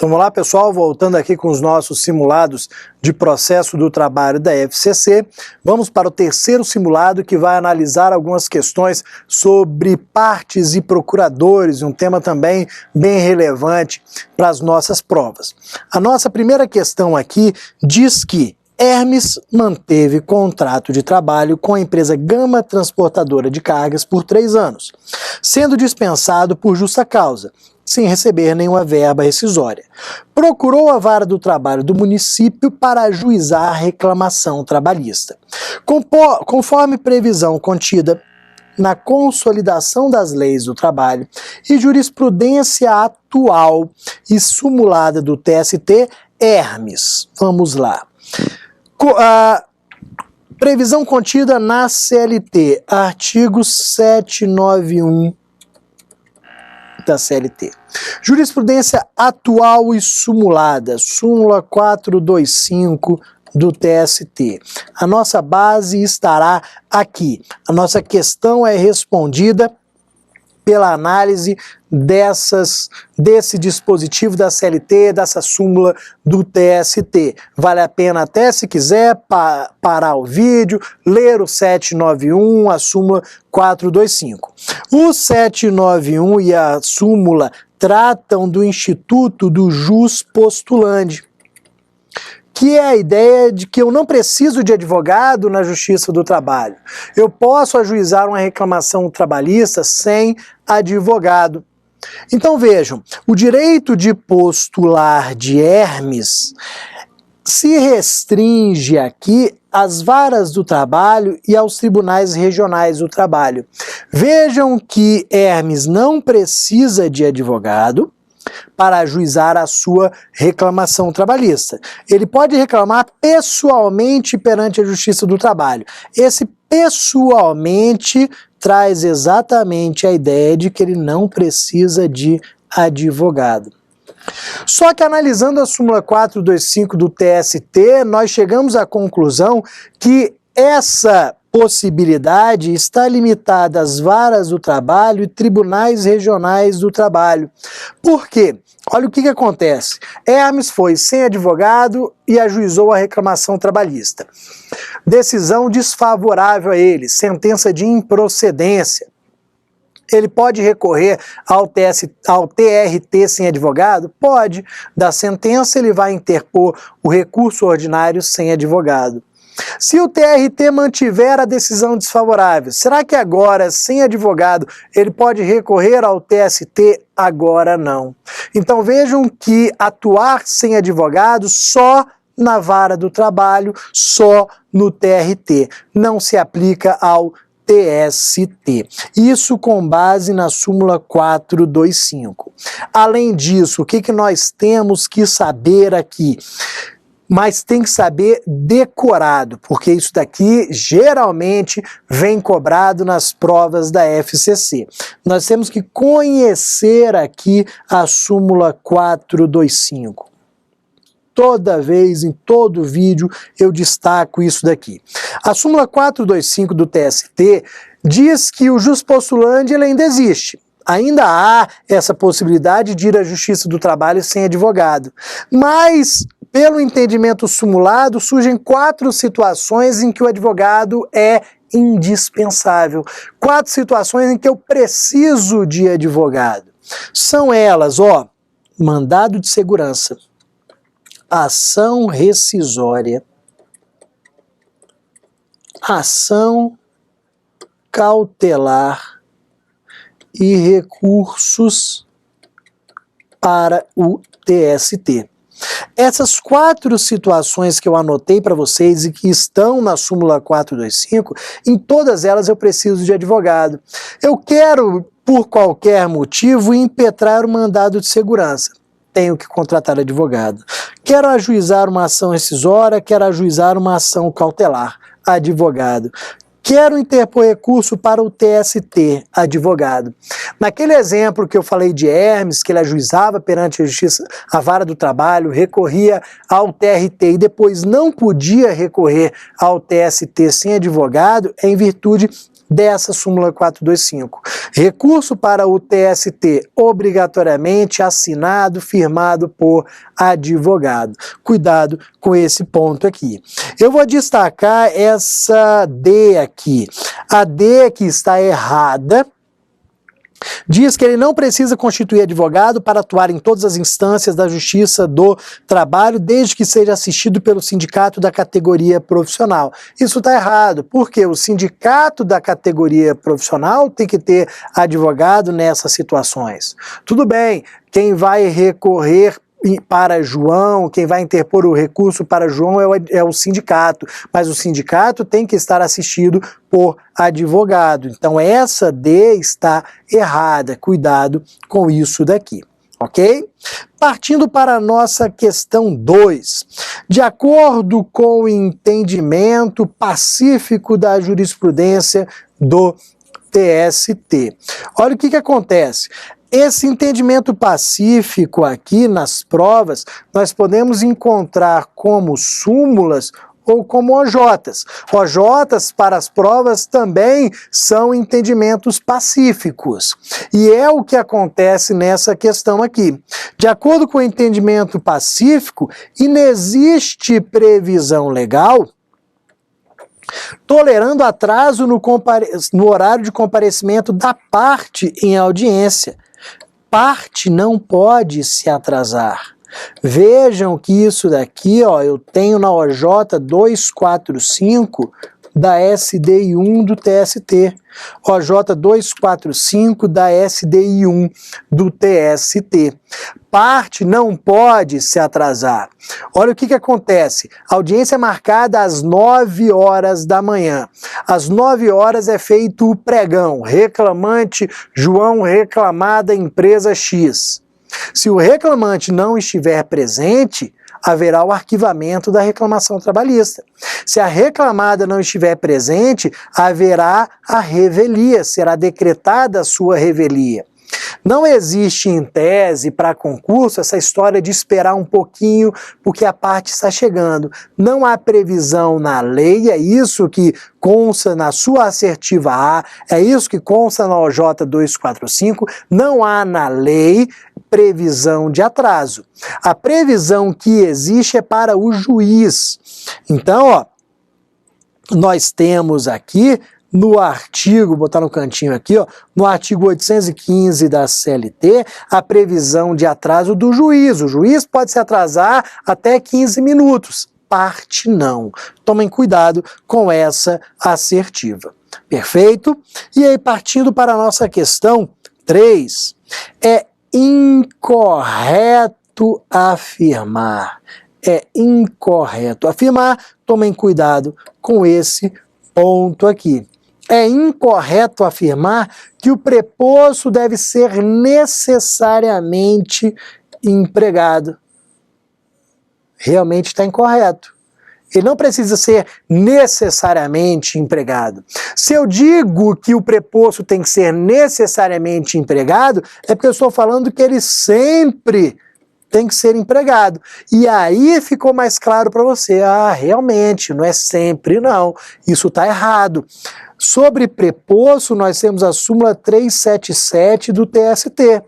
Então vamos lá, pessoal, voltando aqui com os nossos simulados de processo do trabalho da FCC, vamos para o terceiro simulado que vai analisar algumas questões sobre partes e procuradores, um tema também bem relevante para as nossas provas. A nossa primeira questão aqui diz que Hermes manteve contrato de trabalho com a empresa Gama Transportadora de Cargas por 3 anos, sendo dispensado por justa causa, sem receber nenhuma verba rescisória. Procurou a vara do trabalho do município para ajuizar a reclamação trabalhista. Conforme previsão contida na consolidação das leis do trabalho e jurisprudência atual e simulada do TST, Hermes, vamos lá. Previsão contida na CLT, artigo 791 da CLT. Jurisprudência atual e simulada, súmula 425 do TST. A nossa base estará aqui. A nossa questão é respondida pela análise desse dispositivo da CLT, dessa súmula do TST. Vale a pena até, se quiser, parar o vídeo, ler o 791, a súmula 425. O 791 e a súmula tratam do Instituto do Jus Postulandi, que é a ideia de que eu não preciso de advogado na Justiça do Trabalho. Eu posso ajuizar uma reclamação trabalhista sem advogado. Então vejam, o direito de postular de Hermes se restringe aqui às varas do trabalho e aos tribunais regionais do trabalho. Vejam que Hermes não precisa de advogado para ajuizar a sua reclamação trabalhista. Ele pode reclamar pessoalmente perante a Justiça do Trabalho. Esse pessoalmente traz exatamente a ideia de que ele não precisa de advogado. Só que analisando a súmula 425 do TST, nós chegamos à conclusão que essa possibilidade está limitada às varas do trabalho e tribunais regionais do trabalho. Por quê? Olha o que acontece. Hermes foi sem advogado e ajuizou a reclamação trabalhista. Decisão desfavorável a ele, sentença de improcedência. Ele pode recorrer ao TRT sem advogado? Pode. Da sentença ele vai interpor o recurso ordinário sem advogado. Se o TRT mantiver a decisão desfavorável, será que agora, sem advogado, ele pode recorrer ao TST? Agora não. Então vejam que atuar sem advogado só na vara do trabalho, só no TRT, não se aplica ao TST. Isso com base na súmula 425. Além disso, o que nós temos que saber aqui? Mas tem que saber decorado, porque isso daqui geralmente vem cobrado nas provas da FCC. Nós temos que conhecer aqui a súmula 425. Toda vez, em todo vídeo, eu destaco isso daqui. A súmula 425 do TST diz que o jus postulandi ele ainda existe. Ainda há essa possibilidade de ir à Justiça do Trabalho sem advogado. Mas, pelo entendimento simulado, surgem 4 situações em que o advogado é indispensável. 4 situações em que eu preciso de advogado. São elas, mandado de segurança, ação rescisória, ação cautelar e recursos para o TST. Essas 4 situações que eu anotei para vocês e que estão na súmula 425, em todas elas eu preciso de advogado. Eu quero, por qualquer motivo, impetrar o mandado de segurança. Tenho que contratar advogado. Quero ajuizar uma ação rescisória, quero ajuizar uma ação cautelar. Advogado. Quero interpor recurso para o TST, advogado. Naquele exemplo que eu falei de Hermes, que ele ajuizava perante a Justiça, a vara do trabalho, recorria ao TRT e depois não podia recorrer ao TST sem advogado, é em virtude dessa súmula 425. Recurso para o TST obrigatoriamente assinado, firmado por advogado. Cuidado com esse ponto aqui. Eu vou destacar essa D aqui. A D que está errada. Diz que ele não precisa constituir advogado para atuar em todas as instâncias da Justiça do Trabalho, desde que seja assistido pelo sindicato da categoria profissional. Isso está errado, porque o sindicato da categoria profissional tem que ter advogado nessas situações. Tudo bem, quem vai recorrer para João, quem vai interpor o recurso para João é o sindicato, mas o sindicato tem que estar assistido por advogado. Então essa D está errada, cuidado com isso daqui, ok? Partindo para a nossa questão 2, de acordo com o entendimento pacífico da jurisprudência do TST. Olha o que acontece. Esse entendimento pacífico aqui nas provas, nós podemos encontrar como súmulas ou como OJs. OJs para as provas também são entendimentos pacíficos. E é o que acontece nessa questão aqui. De acordo com o entendimento pacífico, inexiste previsão legal tolerando atraso no horário de comparecimento da parte em audiência. Parte não pode se atrasar. Vejam que isso daqui, ó, eu tenho na OJ 245 da SDI 1 do TST. OJ 245 da SDI 1 do TST. Parte não pode se atrasar. Olha o que acontece. A audiência é marcada às 9 horas da manhã. Às 9 horas é feito o pregão. Reclamante João reclamada empresa X. Se o reclamante não estiver presente, haverá o arquivamento da reclamação trabalhista. Se a reclamada não estiver presente, haverá a revelia, será decretada a sua revelia. Não existe em tese para concurso essa história de esperar um pouquinho porque a parte está chegando. Não há previsão na lei, é isso que consta na sua assertiva A, é isso que consta na OJ 245, não há na lei previsão de atraso. A previsão que existe é para o juiz. Então, ó, nós temos aqui no artigo, vou botar no cantinho aqui, ó, no artigo 815 da CLT, a previsão de atraso do juiz. O juiz pode se atrasar até 15 minutos. Parte não. Tomem cuidado com essa assertiva. Perfeito? E aí, partindo para a nossa questão 3, é incorreto afirmar. É incorreto afirmar. Tomem cuidado com esse ponto aqui. É incorreto afirmar que o preposto deve ser necessariamente empregado. Realmente está incorreto. Ele não precisa ser necessariamente empregado. Se eu digo que o preposto tem que ser necessariamente empregado, é porque eu estou falando que ele sempre tem que ser empregado. E aí ficou mais claro para você, realmente, não é sempre não, isso está errado. Sobre preposto, nós temos a súmula 377 do TST.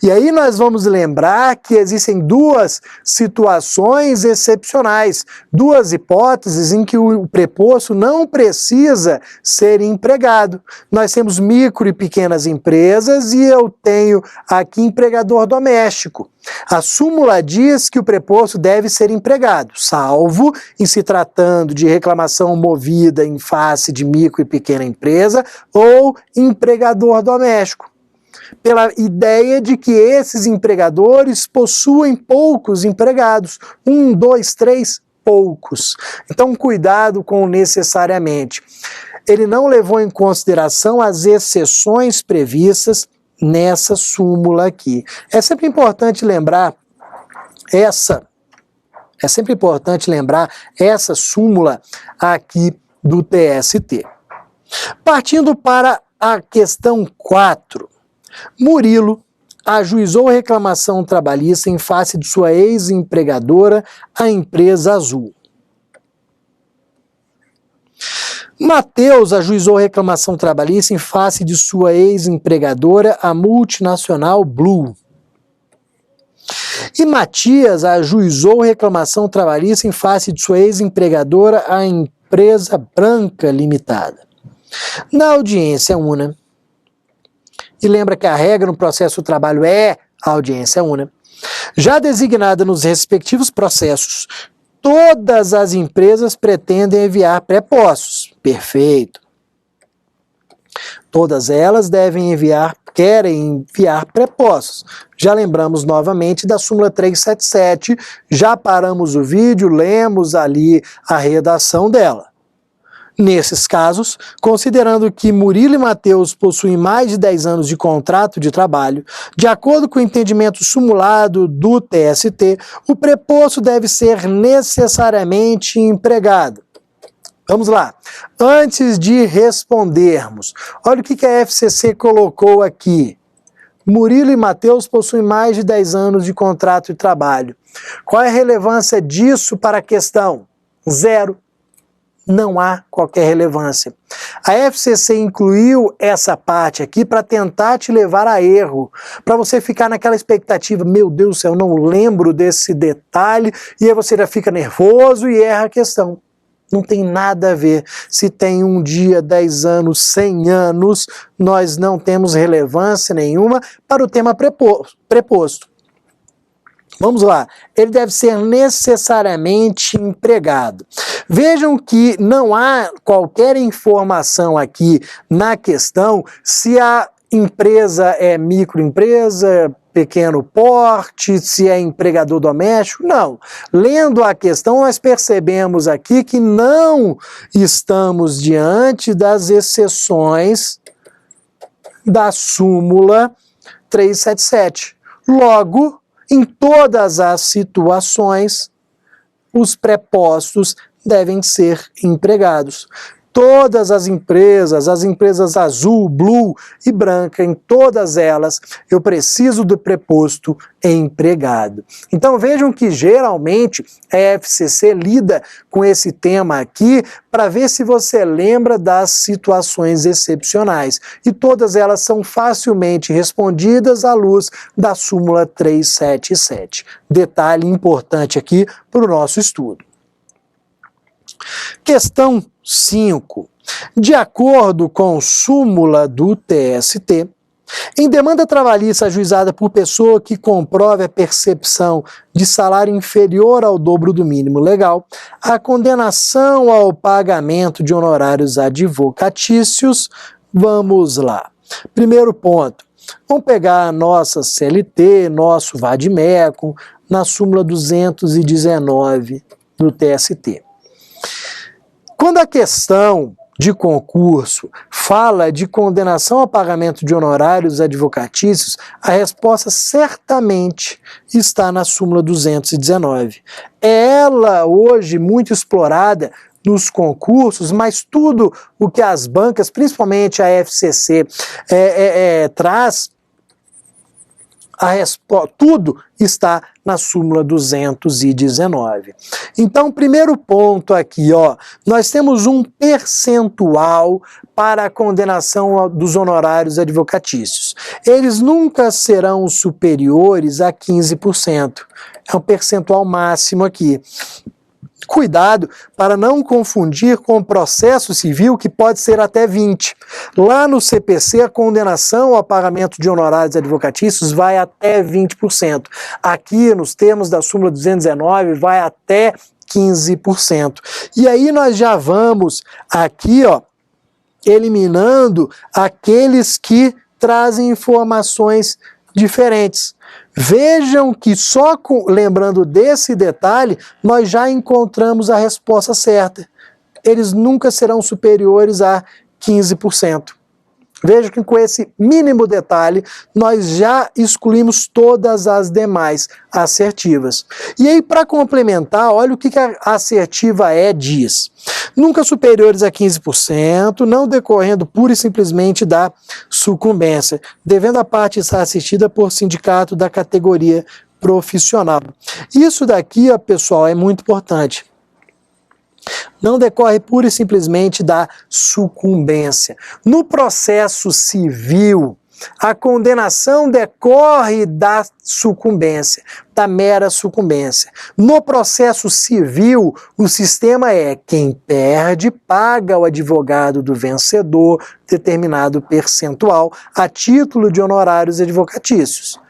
E aí nós vamos lembrar que existem duas situações excepcionais, duas hipóteses em que o preposto não precisa ser empregado. Nós temos micro e pequenas empresas e eu tenho aqui empregador doméstico. A súmula diz que o preposto deve ser empregado, salvo em se tratando de reclamação movida em face de micro e pequena empresa ou empregador doméstico, pela ideia de que esses empregadores possuem poucos empregados, 1, 2, 3, poucos. Então, cuidado com o necessariamente. Ele não levou em consideração as exceções previstas nessa súmula aqui. É sempre importante lembrar essa súmula aqui do TST. Partindo para a questão 4. Murilo ajuizou reclamação trabalhista em face de sua ex-empregadora, a empresa Azul. Mateus ajuizou reclamação trabalhista em face de sua ex-empregadora, a multinacional Blue. E Matias ajuizou reclamação trabalhista em face de sua ex-empregadora, a empresa Branca Limitada. Na audiência una, e lembra que a regra no processo do trabalho é a audiência una, já designada nos respectivos processos, todas as empresas pretendem enviar prepostos. Perfeito. Todas elas querem enviar prepostos. Já lembramos novamente da súmula 377, já paramos o vídeo, lemos ali a redação dela. Nesses casos, considerando que Murilo e Mateus possuem mais de 10 anos de contrato de trabalho, de acordo com o entendimento sumulado do TST, o preposto deve ser necessariamente empregado. Vamos lá. Antes de respondermos, olha o que a FCC colocou aqui. Murilo e Mateus possuem mais de 10 anos de contrato de trabalho. Qual é a relevância disso para a questão? Zero. Não há qualquer relevância. A FCC incluiu essa parte aqui para tentar te levar a erro, para você ficar naquela expectativa, meu Deus do céu, eu não lembro desse detalhe, e aí você já fica nervoso e erra a questão. Não tem nada a ver. Se tem um dia, 10 anos, 100 anos, nós não temos relevância nenhuma para o tema preposto. Vamos lá, ele deve ser necessariamente empregado. Vejam que não há qualquer informação aqui na questão se a empresa é microempresa, pequeno porte, se é empregador doméstico, não. Lendo a questão, nós percebemos aqui que não estamos diante das exceções da súmula 377. Logo, em todas as situações, os prepostos devem ser empregados. Todas as empresas azul, blue e branca, em todas elas, eu preciso do preposto empregado. Então vejam que geralmente a FCC lida com esse tema aqui para ver se você lembra das situações excepcionais. E todas elas são facilmente respondidas à luz da súmula 377. Detalhe importante aqui para o nosso estudo. Questão 5. De acordo com súmula do TST, em demanda trabalhista ajuizada por pessoa que comprove a percepção de salário inferior ao dobro do mínimo legal, a condenação ao pagamento de honorários advocatícios, vamos lá. Primeiro ponto, vamos pegar a nossa CLT, nosso Vadmecum, na súmula 219 do TST. Quando a questão de concurso fala de condenação a pagamento de honorários advocatícios, a resposta certamente está na súmula 219. É ela hoje muito explorada nos concursos, mas tudo o que as bancas, principalmente a FCC, traz, tudo está na súmula 219. Então, primeiro ponto aqui, nós temos um percentual para a condenação dos honorários advocatícios. Eles nunca serão superiores a 15%. É um percentual máximo aqui. Cuidado para não confundir com o processo civil, que pode ser até 20%. Lá no CPC, a condenação ao pagamento de honorários advocatícios vai até 20%. Aqui, nos termos da súmula 219, vai até 15%. E aí nós já vamos aqui, eliminando aqueles que trazem informações diferentes. Vejam que só lembrando desse detalhe, nós já encontramos a resposta certa. Eles nunca serão superiores a 15%. Vejam que com esse mínimo detalhe, nós já excluímos todas as demais assertivas. E aí, para complementar, olha o que a assertiva E diz. Nunca superiores a 15%, não decorrendo pura e simplesmente da sucumbência, devendo a parte estar assistida por sindicato da categoria profissional. Isso daqui, pessoal, é muito importante. Não decorre pura e simplesmente da sucumbência. No processo civil, a condenação decorre da sucumbência, da mera sucumbência. No processo civil, o sistema é quem perde paga ao advogado do vencedor determinado percentual a título de honorários advocatícios.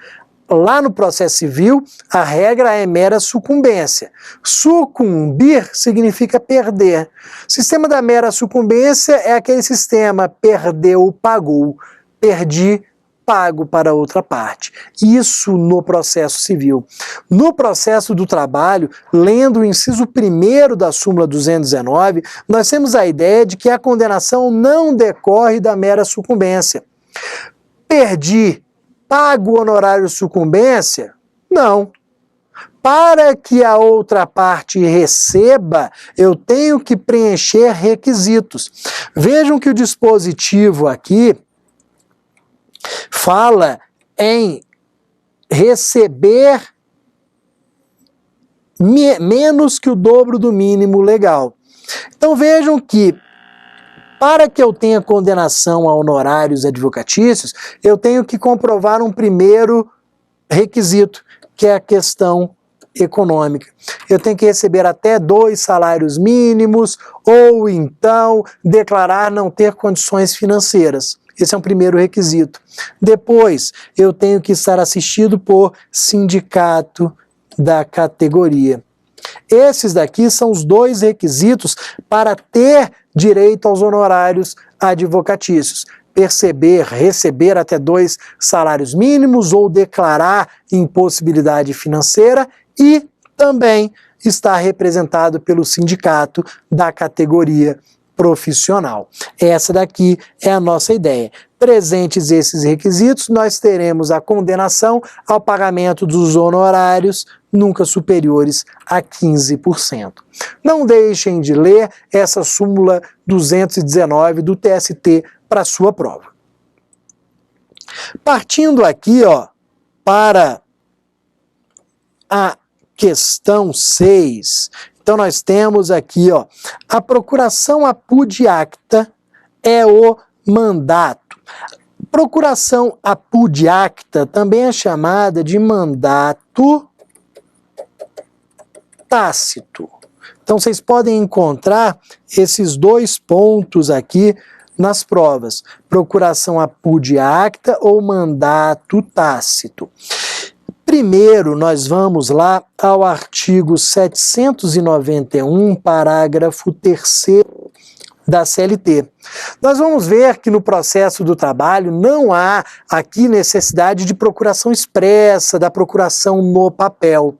Lá no processo civil, a regra é mera sucumbência. Sucumbir significa perder. O sistema da mera sucumbência é aquele sistema perdeu, pagou. Perdi, pago para outra parte. Isso no processo civil. No processo do trabalho, lendo o inciso 1º da súmula 219, nós temos a ideia de que a condenação não decorre da mera sucumbência. Perdi, pago honorário sucumbência? Não. Para que a outra parte receba, eu tenho que preencher requisitos. Vejam que o dispositivo aqui fala em receber menos que o dobro do mínimo legal. Então vejam que para que eu tenha condenação a honorários advocatícios, eu tenho que comprovar um primeiro requisito, que é a questão econômica. Eu tenho que receber até 2 salários mínimos ou então declarar não ter condições financeiras. Esse é um primeiro requisito. Depois, eu tenho que estar assistido por sindicato da categoria. Esses daqui são os 2 requisitos para ter direito aos honorários advocatícios. Receber até 2 salários mínimos ou declarar impossibilidade financeira e também estar representado pelo sindicato da categoria profissional. Essa daqui é a nossa ideia. Presentes esses requisitos, nós teremos a condenação ao pagamento dos honorários nunca superiores a 15%. Não deixem de ler essa súmula 219 do TST para sua prova. Partindo aqui, para a questão 6, então nós temos aqui, a procuração apud acta é o mandato. Procuração apud acta também é chamada de mandato tácito. Então vocês podem encontrar esses 2 pontos aqui nas provas. Procuração apud acta ou mandato tácito. Primeiro, nós vamos lá ao artigo 791, parágrafo 3º da CLT. Nós vamos ver que no processo do trabalho não há aqui necessidade de procuração expressa, da procuração no papel.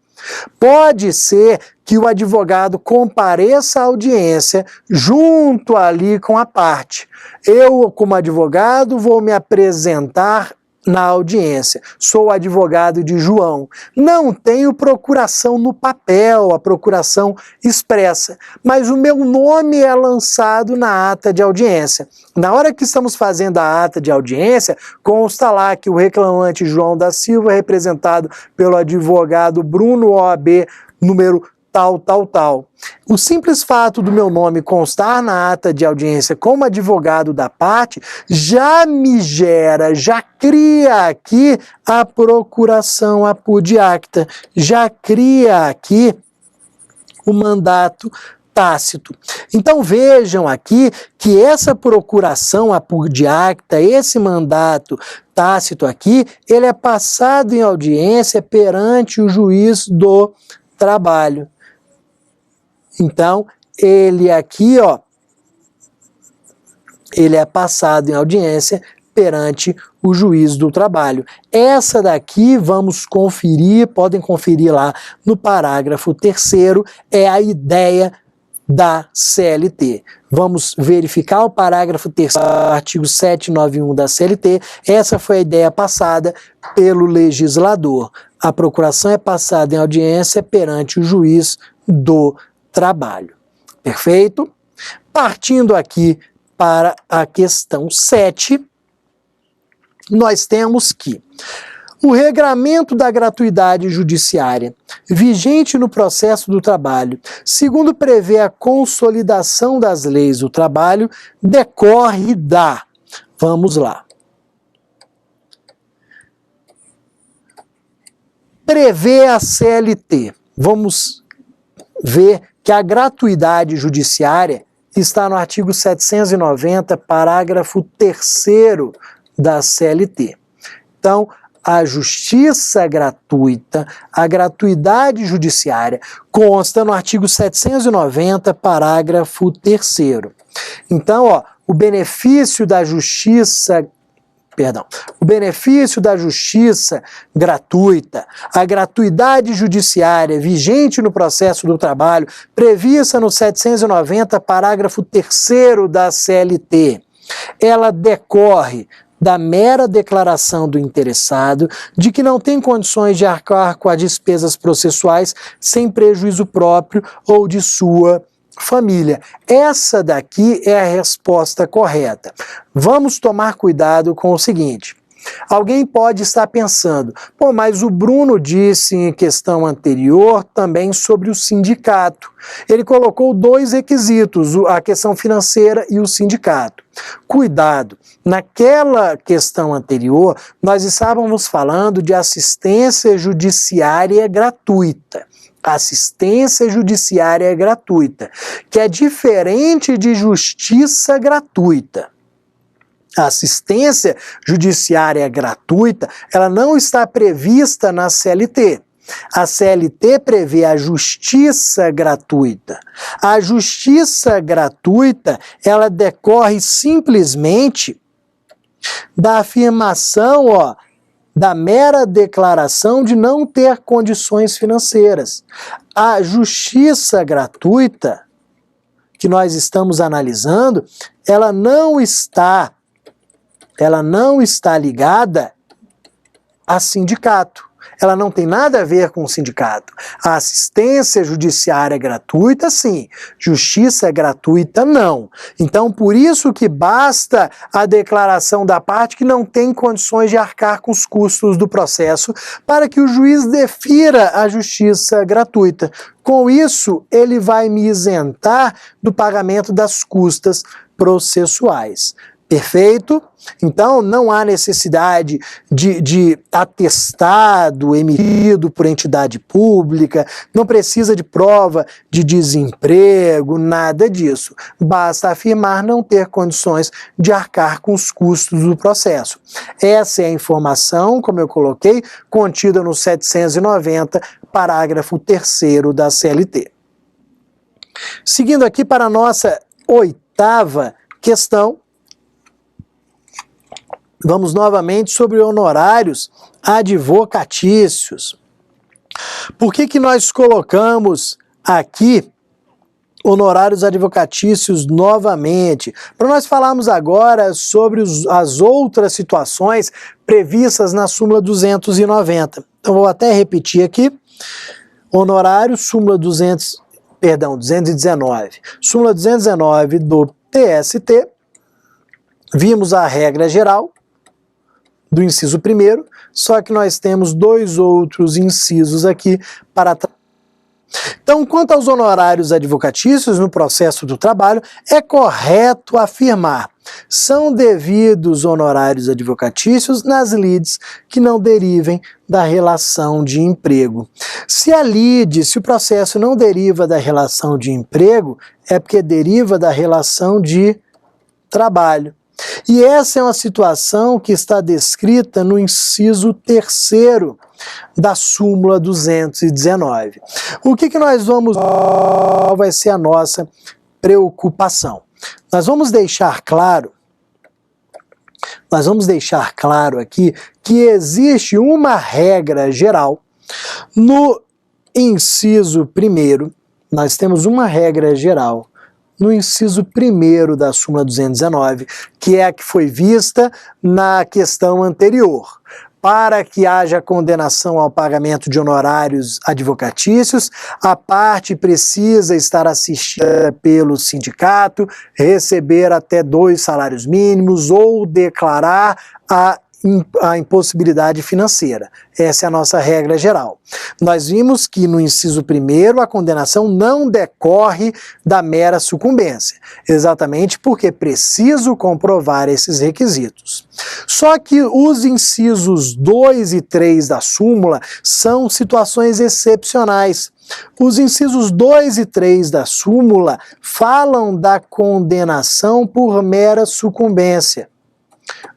Pode ser que o advogado compareça à audiência junto ali com a parte. Eu, como advogado, vou me apresentar na audiência. Sou advogado de João. Não tenho procuração no papel, a procuração expressa, mas o meu nome é lançado na ata de audiência. Na hora que estamos fazendo a ata de audiência, consta lá que o reclamante João da Silva é representado pelo advogado Bruno OAB número tal. O simples fato do meu nome constar na ata de audiência como advogado da parte já me gera, já cria aqui a procuração apud acta, já cria aqui o mandato tácito. Então vejam aqui que essa procuração apud acta, esse mandato tácito aqui, ele é passado em audiência perante o juiz do trabalho. Então, ele aqui, ele é passado em audiência perante o juiz do trabalho. Essa daqui, vamos conferir, podem conferir lá no parágrafo 3º, é a ideia da CLT. Vamos verificar o parágrafo 3º, artigo 791 da CLT. Essa foi a ideia passada pelo legislador. A procuração é passada em audiência perante o juiz do trabalho. Perfeito? Partindo aqui para a questão 7, nós temos que O regramento da gratuidade judiciária, vigente no processo do trabalho, segundo prevê a consolidação das leis do trabalho, decorre da... Vamos lá. Prevê a CLT. Vamos ver que a gratuidade judiciária está no artigo 790, parágrafo 3º da CLT. Então, a justiça gratuita, a gratuidade judiciária, consta no artigo 790, parágrafo 3º. Então, o benefício da justiça gratuita, a gratuidade judiciária vigente no processo do trabalho, prevista no 790, parágrafo 3º da CLT, ela decorre da mera declaração do interessado de que não tem condições de arcar com as despesas processuais sem prejuízo próprio ou de sua família. Essa daqui é a resposta correta. Vamos tomar cuidado com o seguinte. Alguém pode estar pensando, pô, mas o Bruno disse em questão anterior também sobre o sindicato. Ele colocou 2 requisitos, a questão financeira e o sindicato. Cuidado, naquela questão anterior, nós estávamos falando de assistência judiciária gratuita. Assistência judiciária gratuita, que é diferente de justiça gratuita. A assistência judiciária gratuita, ela não está prevista na CLT. A CLT prevê a justiça gratuita. A justiça gratuita, ela decorre simplesmente da afirmação, da mera declaração de não ter condições financeiras. A justiça gratuita, que nós estamos analisando, ela não está ligada a sindicato. Ela não tem nada a ver com o sindicato. A assistência judiciária gratuita, sim. Justiça gratuita, não. Então, por isso que basta a declaração da parte que não tem condições de arcar com os custos do processo para que o juiz defira a justiça gratuita. Com isso, ele vai me isentar do pagamento das custas processuais. Perfeito? Então, não há necessidade de atestado emitido por entidade pública, não precisa de prova de desemprego, nada disso. Basta afirmar não ter condições de arcar com os custos do processo. Essa é a informação, como eu coloquei, contida no 790, parágrafo 3º da CLT. Seguindo aqui para a nossa 8ª questão, vamos novamente sobre honorários advocatícios. Por que nós colocamos aqui honorários advocatícios novamente? Para nós falarmos agora sobre as outras situações previstas na súmula 290. Então vou até repetir aqui. Honorário, súmula 219. Súmula 219 do TST. Vimos a regra geral do inciso 1º, só que nós temos 2 outros incisos aqui para tratar. Então, quanto aos honorários advocatícios no processo do trabalho, é correto afirmar: são devidos honorários advocatícios nas lides que não derivem da relação de emprego. Se o processo não deriva da relação de emprego, é porque deriva da relação de trabalho. E essa é uma situação que está descrita no inciso 3º da súmula 219. O que nós vamos... Qual vai ser a nossa preocupação? Nós vamos deixar claro aqui que existe uma regra geral no inciso 1º. Nós temos uma regra geral no inciso 1º da súmula 219, que é a que foi vista na questão anterior. Para que haja condenação ao pagamento de honorários advocatícios, a parte precisa estar assistida pelo sindicato, receber até 2 salários mínimos ou declarar a a impossibilidade financeira. Essa é a nossa regra geral. Nós vimos que no inciso 1º a condenação não decorre da mera sucumbência, exatamente porque é preciso comprovar esses requisitos. Só que os incisos 2 e 3 da súmula são situações excepcionais. Os incisos 2 e 3 da súmula falam da condenação por mera sucumbência.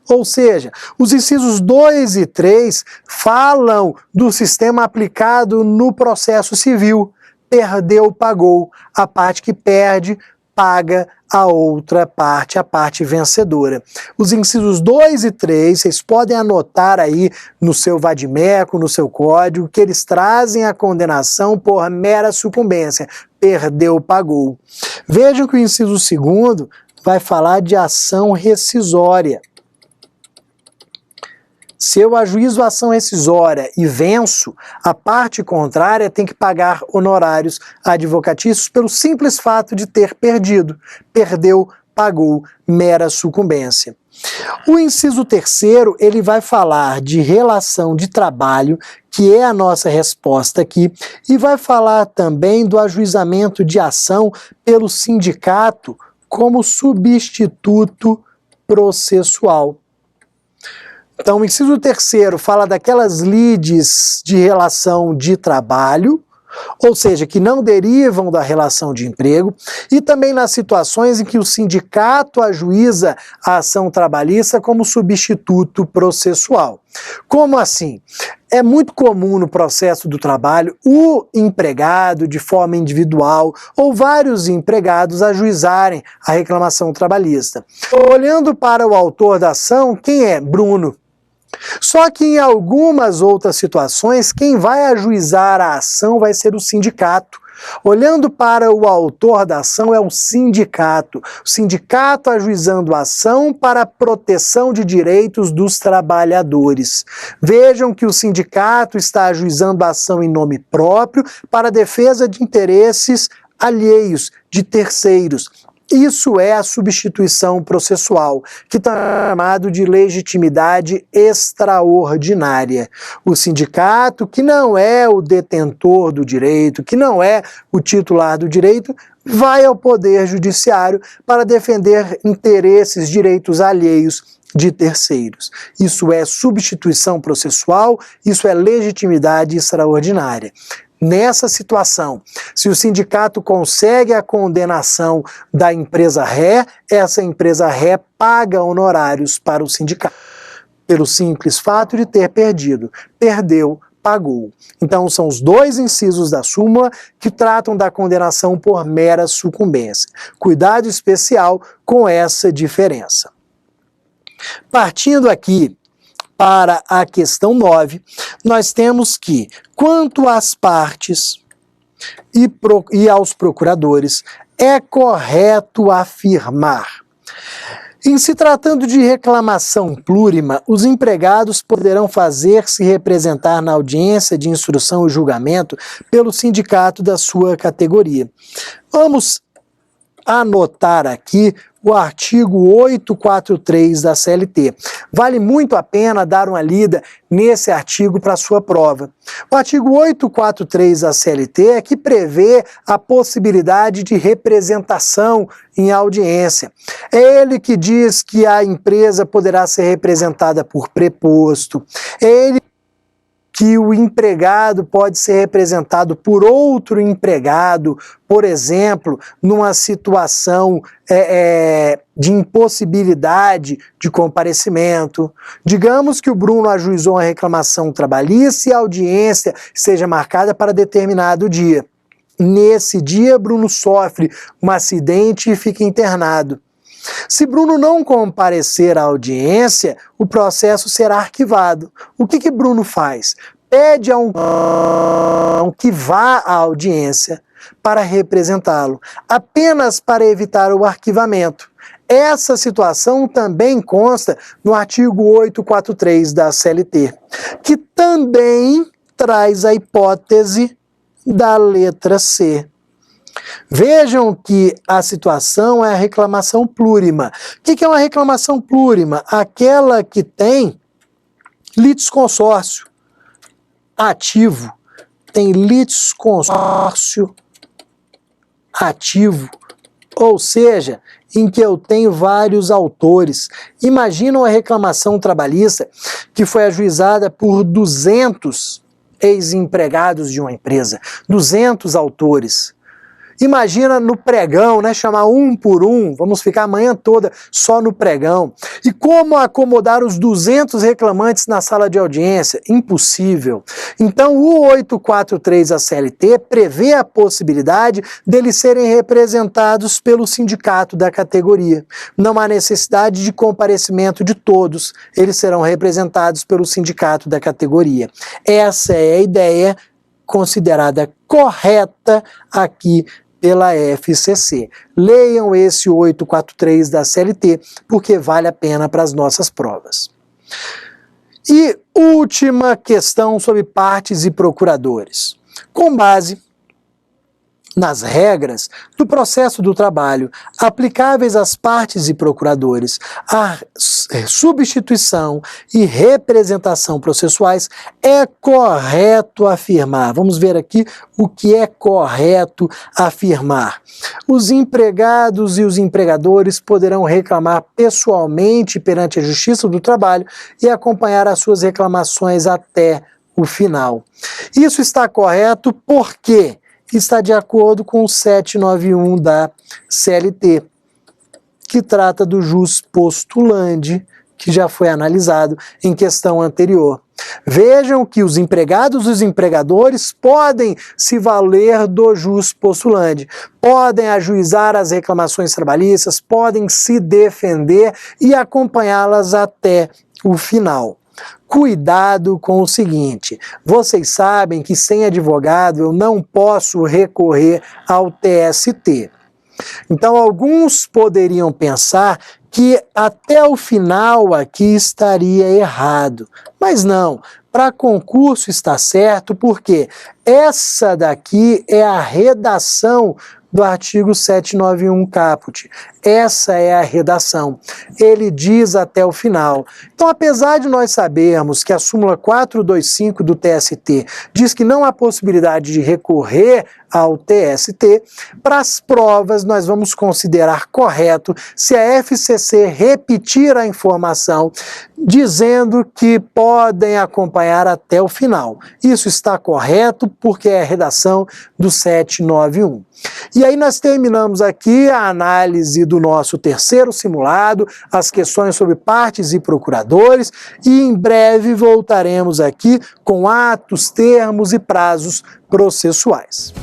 Ou seja, os incisos 2 e 3 falam do sistema aplicado no processo civil. Perdeu, pagou. A parte que perde, paga a outra parte, a parte vencedora. Os incisos 2 e 3, vocês podem anotar aí no seu vadimeco, no seu código, que eles trazem a condenação por mera sucumbência. Perdeu, pagou. Vejam que o inciso 2º vai falar de ação rescisória. Se eu ajuizo a ação rescisória e venço, a parte contrária tem que pagar honorários advocatícios pelo simples fato de ter perdido. Perdeu, pagou, mera sucumbência. O inciso 3º, ele vai falar de relação de trabalho, que é a nossa resposta aqui, e vai falar também do ajuizamento de ação pelo sindicato como substituto processual. Então, o inciso 3º fala daquelas lides de relação de trabalho, ou seja, que não derivam da relação de emprego, e também nas situações em que o sindicato ajuiza a ação trabalhista como substituto processual. Como assim? É muito comum no processo do trabalho o empregado, de forma individual, ou vários empregados ajuizarem a reclamação trabalhista. Olhando para o autor da ação, quem é? Bruno. Só que em algumas outras situações, quem vai ajuizar a ação vai ser o sindicato. Olhando para o autor da ação é o sindicato ajuizando a ação para a proteção de direitos dos trabalhadores. Vejam que o sindicato está ajuizando a ação em nome próprio para a defesa de interesses alheios, de terceiros. Isso é a substituição processual, que está chamado de legitimidade extraordinária. O sindicato, que não é o detentor do direito, que não é o titular do direito, vai ao Poder Judiciário para defender interesses, direitos alheios de terceiros. Isso é substituição processual, isso é legitimidade extraordinária. Nessa situação, se o sindicato consegue a condenação da empresa ré, essa empresa ré paga honorários para o sindicato, pelo simples fato de ter perdido. Perdeu, pagou. Então são os dois incisos da súmula que tratam da condenação por mera sucumbência. Cuidado especial com essa diferença. Partindo aqui para a questão 9, nós temos que, quanto às partes e aos procuradores, é correto afirmar. Em se tratando de reclamação plurima, os empregados poderão fazer-se representar na audiência de instrução e julgamento pelo sindicato da sua categoria. Vamos anotar aqui o artigo 843 da CLT. Vale muito a pena dar uma lida nesse artigo para a sua prova. O artigo 843 da CLT é que prevê a possibilidade de representação em audiência. É ele que diz que a empresa poderá ser representada por preposto. É ele que o empregado pode ser representado por outro empregado, por exemplo, numa situação de impossibilidade de comparecimento. Digamos que o Bruno ajuizou uma reclamação trabalhista e a audiência seja marcada para determinado dia. Nesse dia, Bruno sofre um acidente e fica internado. Se Bruno não comparecer à audiência, o processo será arquivado. O que Bruno faz? Pede a um que vá à audiência para representá-lo, apenas para evitar o arquivamento. Essa situação também consta no artigo 843 da CLT, que também traz a hipótese da letra C. Vejam que a situação é a reclamação plurima. O que é uma reclamação plurima? Aquela que tem Litisconsórcio ativo. Tem litisconsórcio ativo, ou seja, em que eu tenho vários autores. Imagina uma reclamação trabalhista que foi ajuizada por 200 ex-empregados de uma empresa, 200 autores. Imagina no pregão, né, chamar um por um, vamos ficar a manhã toda só no pregão. E como acomodar os 200 reclamantes na sala de audiência? Impossível. Então o 843 da CLT prevê a possibilidade deles serem representados pelo sindicato da categoria. Não há necessidade de comparecimento de todos, eles serão representados pelo sindicato da categoria. Essa é a ideia considerada correta aqui pela FCC. Leiam esse 843 da CLT, porque vale a pena para as nossas provas. E última questão sobre partes e procuradores. Com base nas regras do processo do trabalho aplicáveis às partes e procuradores, a substituição e representação processuais, é correto afirmar. Vamos ver aqui o que é correto afirmar. Os empregados e os empregadores poderão reclamar pessoalmente perante a Justiça do Trabalho e acompanhar as suas reclamações até o final. Isso está correto porque está de acordo com o 791 da CLT, que trata do jus postulandi, que já foi analisado em questão anterior. Vejam que os empregados e os empregadores podem se valer do jus postulandi, podem ajuizar as reclamações trabalhistas, podem se defender e acompanhá-las até o final. Cuidado com o seguinte, vocês sabem que sem advogado eu não posso recorrer ao TST. Então alguns poderiam pensar que até o final aqui estaria errado, mas não, para concurso está certo porque essa daqui é a redação do artigo 791 caput. Essa é a redação. Ele diz até o final. Então, apesar de nós sabermos que a súmula 425 do TST diz que não há possibilidade de recorrer ao TST, para as provas nós vamos considerar correto se a FCC repetir a informação dizendo que podem acompanhar até o final. Isso está correto porque é a redação do 791. E aí nós terminamos aqui a análise do nosso terceiro simulado, as questões sobre partes e procuradores, e em breve voltaremos aqui com atos, termos e prazos processuais.